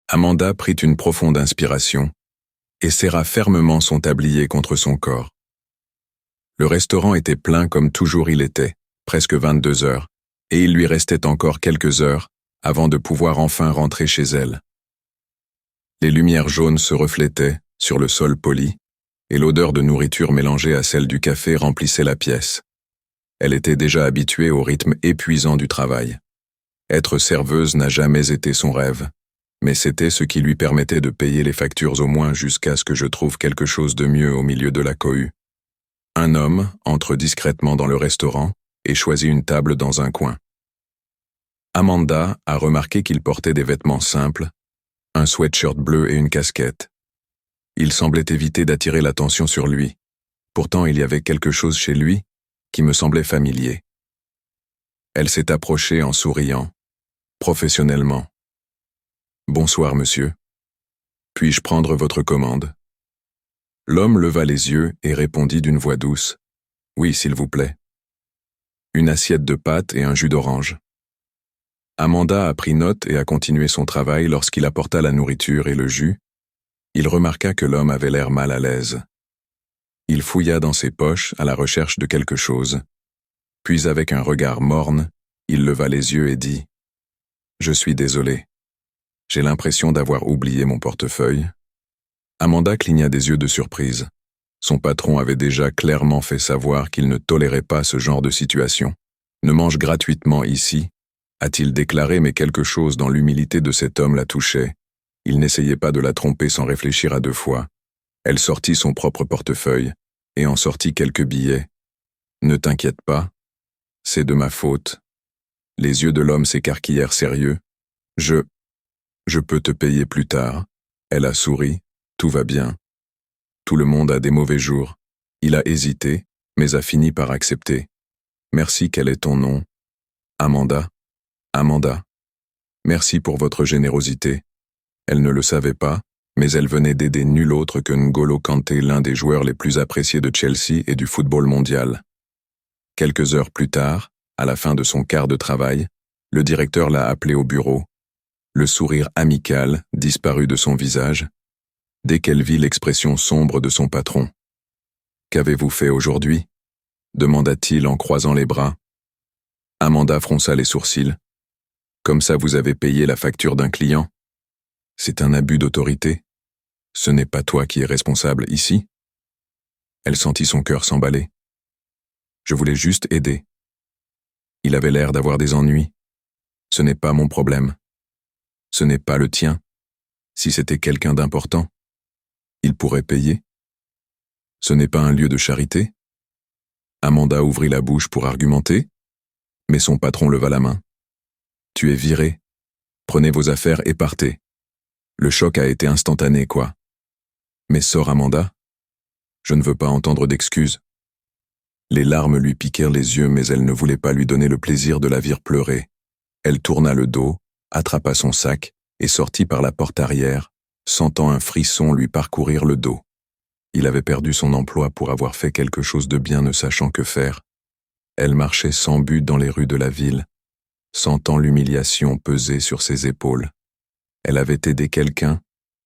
Amanda prit une profonde inspiration et serra fermement son tablier contre son corps. Le restaurant était plein comme toujours il était, presque 22 heures, et il lui restait encore quelques heures avant de pouvoir enfin rentrer chez elle. Les lumières jaunes se reflétaient sur le sol poli, et l'odeur de nourriture mélangée à celle du café remplissait la pièce. Elle était déjà habituée au rythme épuisant du travail. Être serveuse n'a jamais été son rêve, mais c'était ce qui lui permettait de payer les factures au moins jusqu'à ce que je trouve quelque chose de mieux au milieu de la cohue. Un homme entre discrètement dans le restaurant et choisit une table dans un coin. Amanda a remarqué qu'il portait des vêtements simples, un sweatshirt bleu et une casquette. Il semblait éviter d'attirer l'attention sur lui. Pourtant, il y avait quelque chose chez lui qui me semblait familier. Elle s'est approchée en souriant, professionnellement. « Bonsoir, monsieur. Puis-je prendre votre commande ?» L'homme leva les yeux et répondit d'une voix douce. « Oui, s'il vous plaît. » Une assiette de pâtes et un jus d'orange. Amanda a pris note et a continué son travail lorsqu'il apporta la nourriture et le jus. Il remarqua que l'homme avait l'air mal à l'aise. Il fouilla dans ses poches à la recherche de quelque chose. Puis avec un regard morne, il leva les yeux et dit « Je suis désolé. J'ai l'impression d'avoir oublié mon portefeuille. » Amanda cligna des yeux de surprise. Son patron avait déjà clairement fait savoir qu'il ne tolérait pas ce genre de situation. « Ne mange gratuitement ici », a-t-il déclaré, mais quelque chose dans l'humilité de cet homme la touchait. Il n'essayait pas de la tromper sans réfléchir à deux fois. Elle sortit son propre portefeuille et en sortit quelques billets. « Ne t'inquiète pas, c'est de ma faute. » Les yeux de l'homme s'écarquillèrent sérieux. « Je peux te payer plus tard. » Elle a souri. « Tout va bien. » Tout le monde a des mauvais jours. Il a hésité, mais a fini par accepter. « Merci, quel est ton nom ?»« Amanda. »« Amanda. Merci pour votre générosité. » Elle ne le savait pas, mais elle venait d'aider nul autre que N'Golo Kanté, l'un des joueurs les plus appréciés de Chelsea et du football mondial. Quelques heures plus tard, à la fin de son quart de travail, le directeur l'a appelé au bureau. Le sourire amical disparut de son visage, dès qu'elle vit l'expression sombre de son patron. « Qu'avez-vous fait aujourd'hui ?» demanda-t-il en croisant les bras. Amanda fronça les sourcils. « Comme ça vous avez payé la facture d'un client ? C'est un abus d'autorité. Ce n'est pas toi qui es responsable ici. » Elle sentit son cœur s'emballer. « Je voulais juste aider. » Il avait l'air d'avoir des ennuis. « Ce n'est pas mon problème. Ce n'est pas le tien. Si c'était quelqu'un d'important, il pourrait payer. Ce n'est pas un lieu de charité. » Amanda ouvrit la bouche pour argumenter, mais son patron leva la main. « Tu es viré. Prenez vos affaires et partez. Le choc a été instantané, quoi. » « Mais sors, Amanda. Je ne veux pas entendre d'excuses. » Les larmes lui piquèrent les yeux, mais elle ne voulait pas lui donner le plaisir de la voir pleurer. Elle tourna le dos, attrapa son sac et sortit par la porte arrière, sentant un frisson lui parcourir le dos. Il avait perdu son emploi pour avoir fait quelque chose de bien, ne sachant que faire. Elle marchait sans but dans les rues de la ville, sentant l'humiliation peser sur ses épaules. Elle avait aidé quelqu'un,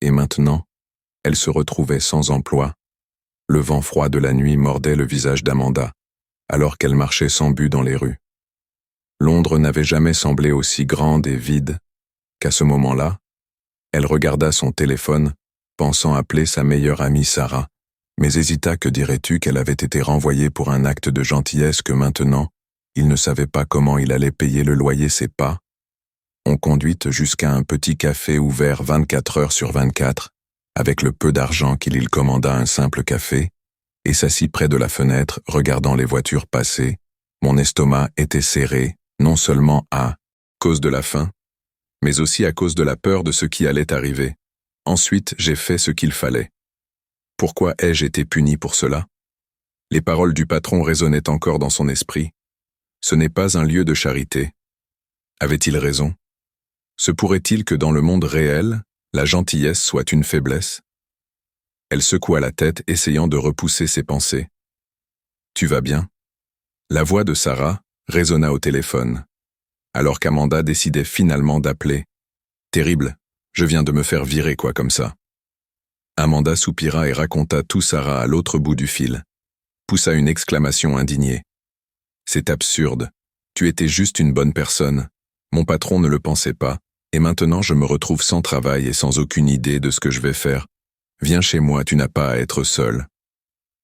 et maintenant, elle se retrouvait sans emploi. Le vent froid de la nuit mordait le visage d'Amanda, alors qu'elle marchait sans but dans les rues. Londres n'avait jamais semblé aussi grande et vide qu'à ce moment-là. Elle regarda son téléphone, pensant appeler sa meilleure amie Sarah, mais hésita. Que dirais-tu qu'elle avait été renvoyée pour un acte de gentillesse, que maintenant, il ne savait pas comment il allait payer le loyer. Ses pas ont conduite jusqu'à un petit café ouvert 24 heures sur 24, avec le peu d'argent il commanda un simple café, et s'assit près de la fenêtre, regardant les voitures passer. Mon estomac était serré, non seulement à cause de la faim, mais aussi à cause de la peur de ce qui allait arriver. Ensuite, j'ai fait ce qu'il fallait. Pourquoi ai-je été puni pour cela? Les paroles du patron résonnaient encore dans son esprit. Ce n'est pas un lieu de charité. Avait-il raison? Se pourrait-il que dans le monde réel, la gentillesse soit une faiblesse? Elle secoua la tête, essayant de repousser ses pensées. « Tu vas bien ?» La voix de Sarah résonna au téléphone, alors qu'Amanda décidait finalement d'appeler. « Terrible, Je viens de me faire virer quoi comme ça. Amanda soupira et raconta tout Sarah à l'autre bout du fil. Poussa une exclamation indignée. C'est absurde. Tu étais juste une bonne personne. Mon patron ne le pensait pas, et maintenant je me retrouve sans travail et sans aucune idée de ce que je vais faire. Viens chez moi, tu n'as pas à être seule.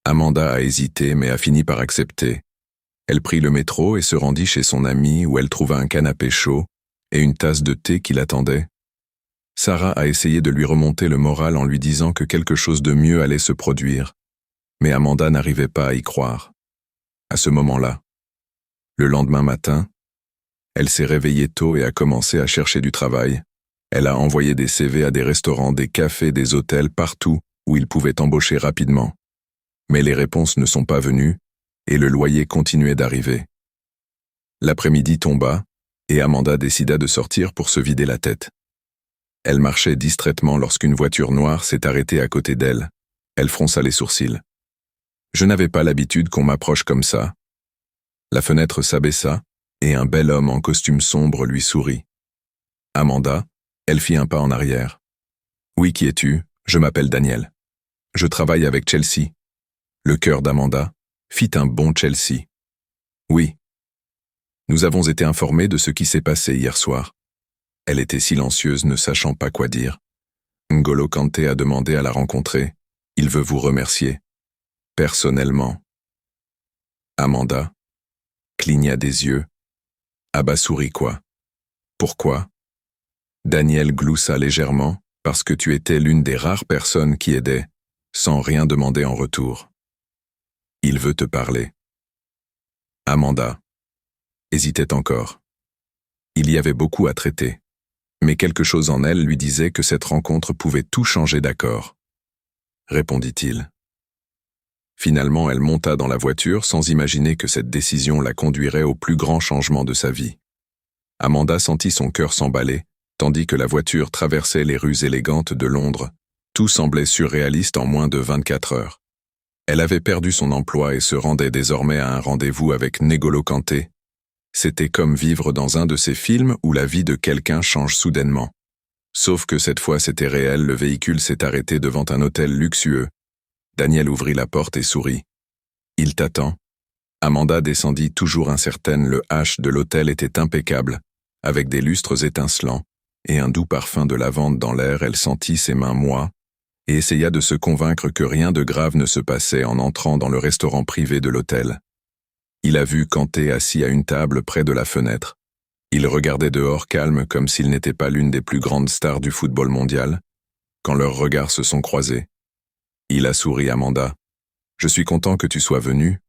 Amanda a hésité mais a fini par accepter. Elle prit le métro et se rendit chez son amie où elle trouva un canapé chaud et une tasse de thé qui l'attendait. Sarah a essayé de lui remonter le moral en lui disant que quelque chose de mieux allait se produire, mais Amanda n'arrivait pas à y croire. À ce moment-là, le lendemain matin, elle s'est réveillée tôt et a commencé à chercher du travail. Elle a envoyé des CV à des restaurants, des cafés, des hôtels, partout où ils pouvaient embaucher rapidement. Mais les réponses ne sont pas venues et le loyer continuait d'arriver. L'après-midi tomba et Amanda décida de sortir pour se vider la tête. Elle marchait distraitement lorsqu'une voiture noire s'est arrêtée à côté d'elle. Elle fronça les sourcils. Je n'avais pas l'habitude qu'on m'approche comme ça. La fenêtre s'abaissa et un bel homme en costume sombre lui sourit. Amanda, elle fit un pas en arrière. Oui, qui es-tu? Je m'appelle Daniel. Je travaille avec Chelsea. Le cœur d'Amanda fit un bond Chelsea. Oui. Nous avons été informés de ce qui s'est passé hier soir. Elle était silencieuse, ne sachant pas quoi dire. N'Golo Kanté a demandé à la rencontrer. Il veut vous remercier. Personnellement. Amanda cligna des yeux. Abasourdi quoi? Pourquoi? Daniel gloussa légèrement, parce que tu étais l'une des rares personnes qui aidait, sans rien demander en retour. Il veut te parler. Amanda hésitait encore. Il y avait beaucoup à traiter, mais quelque chose en elle lui disait que cette rencontre pouvait tout changer d'accord. Répondit-il. Finalement, elle monta dans la voiture sans imaginer que cette décision la conduirait au plus grand changement de sa vie. Amanda sentit son cœur s'emballer, tandis que la voiture traversait les rues élégantes de Londres. Tout semblait surréaliste en moins de 24 heures. Elle avait perdu son emploi et se rendait désormais à un rendez-vous avec N'Golo Kanté. C'était comme vivre dans un de ces films où la vie de quelqu'un change soudainement. Sauf que cette fois c'était réel, le véhicule s'est arrêté devant un hôtel luxueux. Daniel ouvrit la porte et sourit. « Il t'attend ?» Amanda descendit toujours incertaine, le H de l'hôtel était impeccable, avec des lustres étincelants, et un doux parfum de lavande dans l'air. Elle sentit ses mains moites, et essaya de se convaincre que rien de grave ne se passait en entrant dans le restaurant privé de l'hôtel. Il a vu Kanté assis à une table près de la fenêtre. Il regardait dehors calme comme s'il n'était pas l'une des plus grandes stars du football mondial, quand leurs regards se sont croisés. Il a souri à Amanda. « Je suis content que tu sois venue. »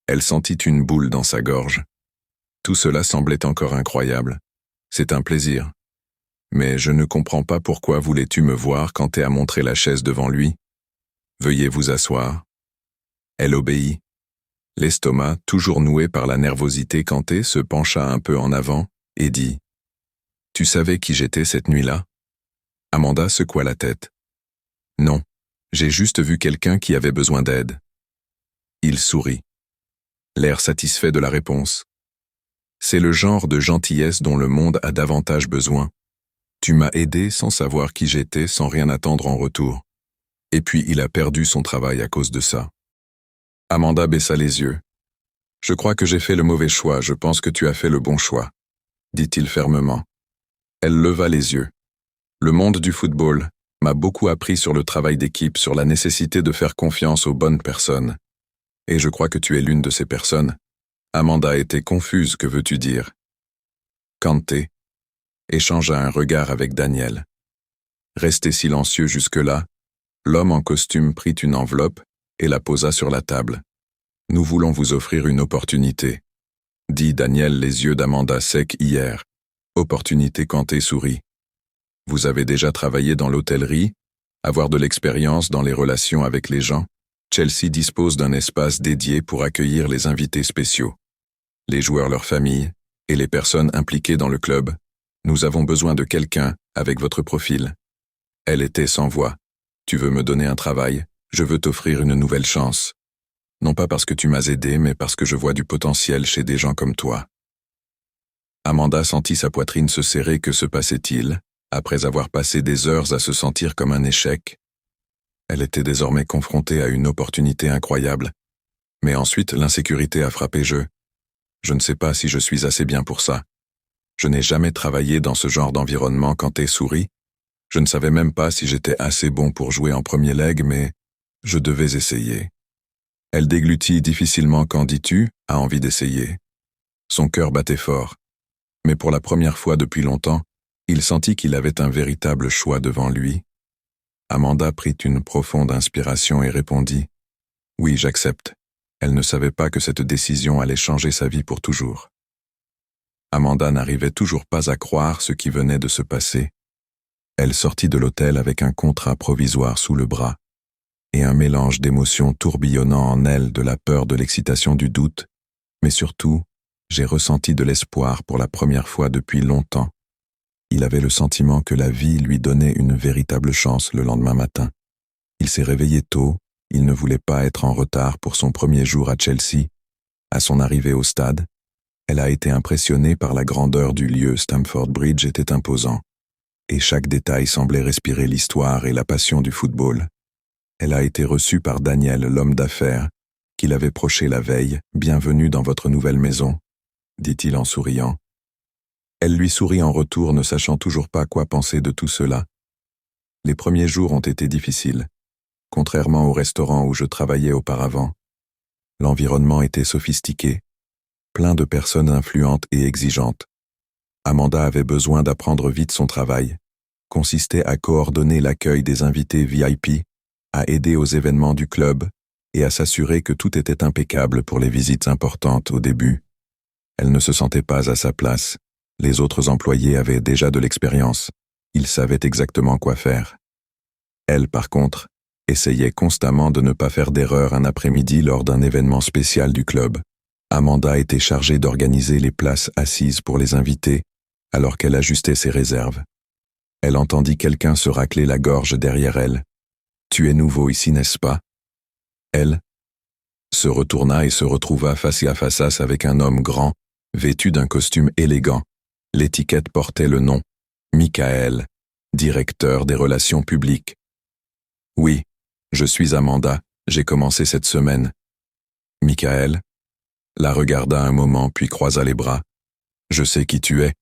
Elle sentit une boule dans sa gorge. Tout cela semblait encore incroyable. « C'est un plaisir. Mais je ne comprends pas pourquoi voulais-tu me voir quand Kanté a montré la chaise devant lui. Veuillez vous asseoir. » Elle obéit. L'estomac, toujours noué par la nervosité, Kanté se pencha un peu en avant et dit « Tu savais qui j'étais cette nuit-là » Amanda secoua la tête. « Non, j'ai juste vu quelqu'un qui avait besoin d'aide. » Il sourit. L'air satisfait de la réponse. « C'est le genre de gentillesse dont le monde a davantage besoin. Tu m'as aidé sans savoir qui j'étais, sans rien attendre en retour. Et puis il a perdu son travail à cause de ça. » Amanda baissa les yeux. « Je crois que j'ai fait le mauvais choix, je pense que tu as fait le bon choix, » dit-il fermement. Elle leva les yeux. « Le monde du football m'a beaucoup appris sur le travail d'équipe, sur la nécessité de faire confiance aux bonnes personnes. Et je crois que tu es l'une de ces personnes. » Amanda était confuse, que veux-tu dire? Kanté échangea un regard avec Daniel. Resté silencieux jusque-là, l'homme en costume prit une enveloppe et la posa sur la table. « Nous voulons vous offrir une opportunité, » dit Daniel, les yeux d'Amanda secs hier. Opportunité, Kanté sourit. « Vous avez déjà travaillé dans l'hôtellerie, avoir de l'expérience dans les relations avec les gens. Chelsea dispose d'un espace dédié pour accueillir les invités spéciaux, les joueurs, leurs familles et les personnes impliquées dans le club. Nous avons besoin de quelqu'un avec votre profil. » Elle était sans voix. « Tu veux me donner un travail? Je veux t'offrir une nouvelle chance. Non pas parce que tu m'as aidé, mais parce que je vois du potentiel chez des gens comme toi. » Amanda sentit sa poitrine se serrer. Que se passait-il? après avoir passé des heures à se sentir comme un échec. Elle était désormais confrontée à une opportunité incroyable. Mais ensuite, l'insécurité a frappé. Je ne sais pas si je suis assez bien pour ça. Je n'ai jamais travaillé dans ce genre d'environnement quand t'es souris. Je ne savais même pas si j'étais assez bon pour jouer en premier leg, mais je devais essayer. Elle déglutit difficilement quand dis-tu a envie d'essayer. Son cœur battait fort. Mais pour la première fois depuis longtemps, il sentit qu'il avait un véritable choix devant lui. Amanda prit une profonde inspiration et répondit « Oui, j'accepte ». Elle ne savait pas que cette décision allait changer sa vie pour toujours. Amanda n'arrivait toujours pas à croire ce qui venait de se passer. Elle sortit de l'hôtel avec un contrat provisoire sous le bras et un mélange d'émotions tourbillonnant en elle, de la peur, de l'excitation, du doute, mais surtout, j'ai ressenti de l'espoir pour la première fois depuis longtemps. Il avait le sentiment que la vie lui donnait une véritable chance le lendemain matin. Il s'est réveillé tôt, il ne voulait pas être en retard pour son premier jour à Chelsea. À son arrivée au stade, elle a été impressionnée par la grandeur du lieu. Stamford Bridge était imposant, et chaque détail semblait respirer l'histoire et la passion du football. Elle a été reçue par Daniel, l'homme d'affaires, qui l'avait proché la veille. « Bienvenue dans votre nouvelle maison », dit-il en souriant. Elle lui sourit en retour, ne sachant toujours pas quoi penser de tout cela. Les premiers jours ont été difficiles. Contrairement au restaurant où je travaillais auparavant, l'environnement était sophistiqué, plein de personnes influentes et exigeantes. Amanda avait besoin d'apprendre vite son travail, consistait à coordonner l'accueil des invités VIP, à aider aux événements du club et à s'assurer que tout était impeccable pour les visites importantes au début. Elle ne se sentait pas à sa place. Les autres employés avaient déjà de l'expérience. Ils savaient exactement quoi faire. Elle, par contre, essayait constamment de ne pas faire d'erreur un après-midi lors d'un événement spécial du club. Amanda était chargée d'organiser les places assises pour les invités, alors qu'elle ajustait ses réserves. Elle entendit quelqu'un se racler la gorge derrière elle. « Tu es nouveau ici, n'est-ce pas ?» Elle se retourna et se retrouva face à face avec un homme grand, vêtu d'un costume élégant. L'étiquette portait le nom « Michael, directeur des relations publiques ». « Oui, je suis Amanda, j'ai commencé cette semaine. » Michael la regarda un moment puis croisa les bras. « Je sais qui tu es.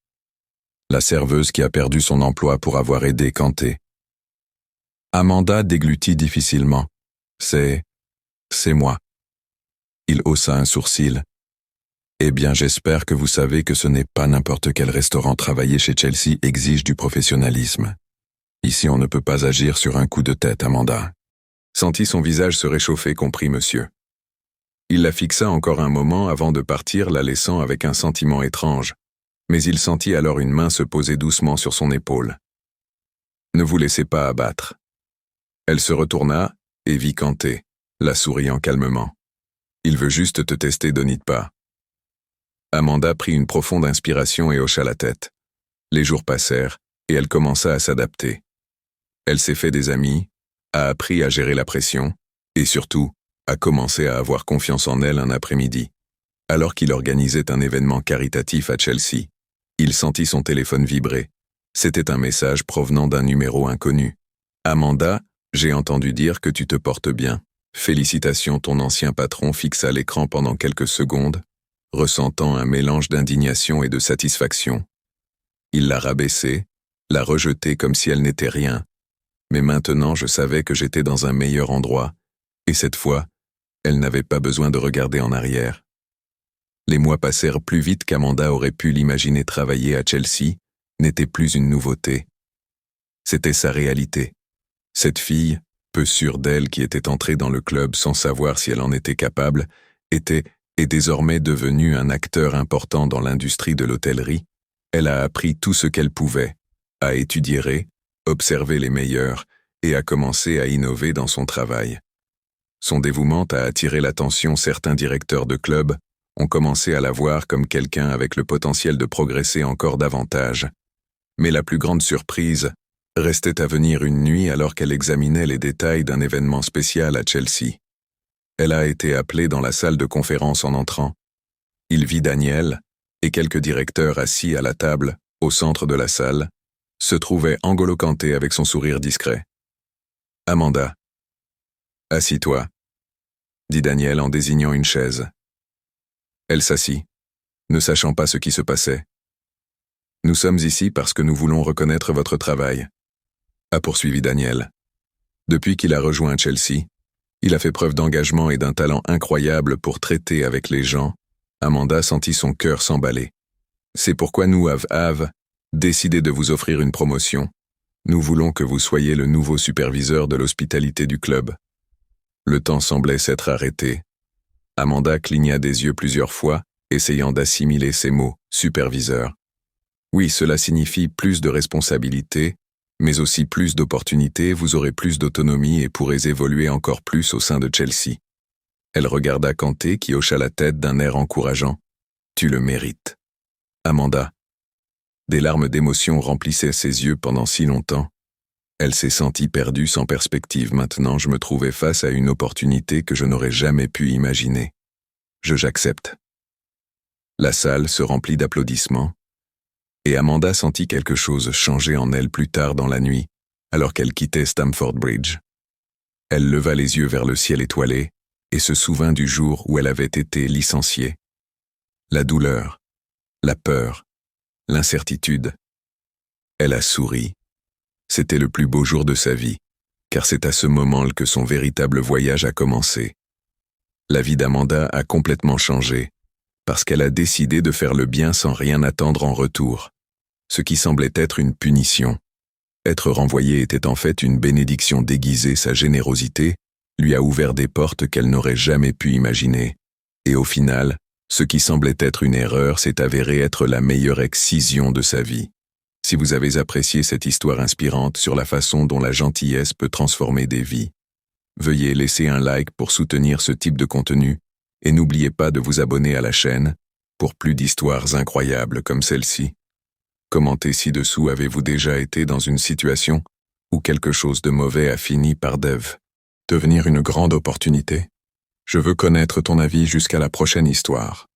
La serveuse qui a perdu son emploi pour avoir aidé Kanté. » Amanda déglutit difficilement. « C'est moi. » Il haussa un sourcil. « Eh bien, j'espère que vous savez que ce n'est pas n'importe quel restaurant. Travailler chez Chelsea exige du professionnalisme. Ici, on ne peut pas agir sur un coup de tête, Amanda. » Sentit son visage se réchauffer, comprit monsieur. Il la fixa encore un moment avant de partir, la laissant avec un sentiment étrange, mais il sentit alors une main se poser doucement sur son épaule. « Ne vous laissez pas abattre. » Elle se retourna et vit Kanté, la souriant calmement. « Il veut juste te tester, Donite pas. » Amanda prit une profonde inspiration et hocha la tête. Les jours passèrent et elle commença à s'adapter. Elle s'est fait des amis, a appris à gérer la pression et surtout a commencé à avoir confiance en elle un après-midi. Alors qu'il organisait un événement caritatif à Chelsea, il sentit son téléphone vibrer. C'était un message provenant d'un numéro inconnu. « Amanda, j'ai entendu dire que tu te portes bien. Félicitations, ton ancien patron fixa l'écran pendant quelques secondes, ressentant un mélange d'indignation et de satisfaction. Il l'a rabaissée, l'a rejetée comme si elle n'était rien. Mais maintenant, je savais que j'étais dans un meilleur endroit, et cette fois, elle n'avait pas besoin de regarder en arrière. » Les mois passèrent plus vite qu'Amanda aurait pu l'imaginer. Travailler à Chelsea n'était plus une nouveauté. C'était sa réalité. Cette fille, peu sûre d'elle, qui était entrée dans le club sans savoir si elle en était capable, était et désormais devenue un acteur important dans l'industrie de l'hôtellerie. Elle a appris tout ce qu'elle pouvait, a étudié, observé les meilleurs et a commencé à innover dans son travail. Son dévouement a attiré l'attention. Certains directeurs de club ont commencé à la voir comme quelqu'un avec le potentiel de progresser encore davantage. Mais la plus grande surprise restait à venir une nuit alors qu'elle examinait les détails d'un événement spécial à Chelsea. Elle a été appelée dans la salle de conférence en entrant. Il vit Daniel et quelques directeurs assis à la table, au centre de la salle, se trouvait N'Golo Kanté avec son sourire discret. « Amanda. »« Assis-toi, » dit Daniel en désignant une chaise. Elle s'assit, ne sachant pas ce qui se passait. « Nous sommes ici parce que nous voulons reconnaître votre travail, » a poursuivi Daniel. Depuis qu'il a rejoint Chelsea, il a fait preuve d'engagement et d'un talent incroyable pour traiter avec les gens. Amanda sentit son cœur s'emballer. C'est pourquoi nous avons décidé de vous offrir une promotion. Nous voulons que vous soyez le nouveau superviseur de l'hospitalité du club. Le temps semblait s'être arrêté. Amanda cligna des yeux plusieurs fois, essayant d'assimiler ces mots, superviseur. Oui, cela signifie plus de responsabilités, mais aussi plus d'opportunités, vous aurez plus d'autonomie et pourrez évoluer encore plus au sein de Chelsea. Elle regarda Kanté qui hocha la tête d'un air encourageant. Tu le mérites. Amanda. Des larmes d'émotion remplissaient ses yeux pendant si longtemps. Elle s'est sentie perdue sans perspective. Maintenant, je me trouvais face à une opportunité que je n'aurais jamais pu imaginer. J'accepte. La salle se remplit d'applaudissements, et Amanda sentit quelque chose changer en elle plus tard dans la nuit, alors qu'elle quittait Stamford Bridge. Elle leva les yeux vers le ciel étoilé et se souvint du jour où elle avait été licenciée. La douleur, la peur, l'incertitude. Elle a souri. C'était le plus beau jour de sa vie, car c'est à ce moment que son véritable voyage a commencé. La vie d'Amanda a complètement changé, parce qu'elle a décidé de faire le bien sans rien attendre en retour. Ce qui semblait être une punition. Être renvoyée était en fait une bénédiction déguisée. Sa générosité lui a ouvert des portes qu'elle n'aurait jamais pu imaginer. Et au final, ce qui semblait être une erreur s'est avéré être la meilleure excision de sa vie. Si vous avez apprécié cette histoire inspirante sur la façon dont la gentillesse peut transformer des vies, veuillez laisser un like pour soutenir ce type de contenu et n'oubliez pas de vous abonner à la chaîne pour plus d'histoires incroyables comme celle-ci. Commentez ci-dessous, avez-vous déjà été dans une situation où quelque chose de mauvais a fini par devenir une grande opportunité? Je veux connaître ton avis jusqu'à la prochaine histoire.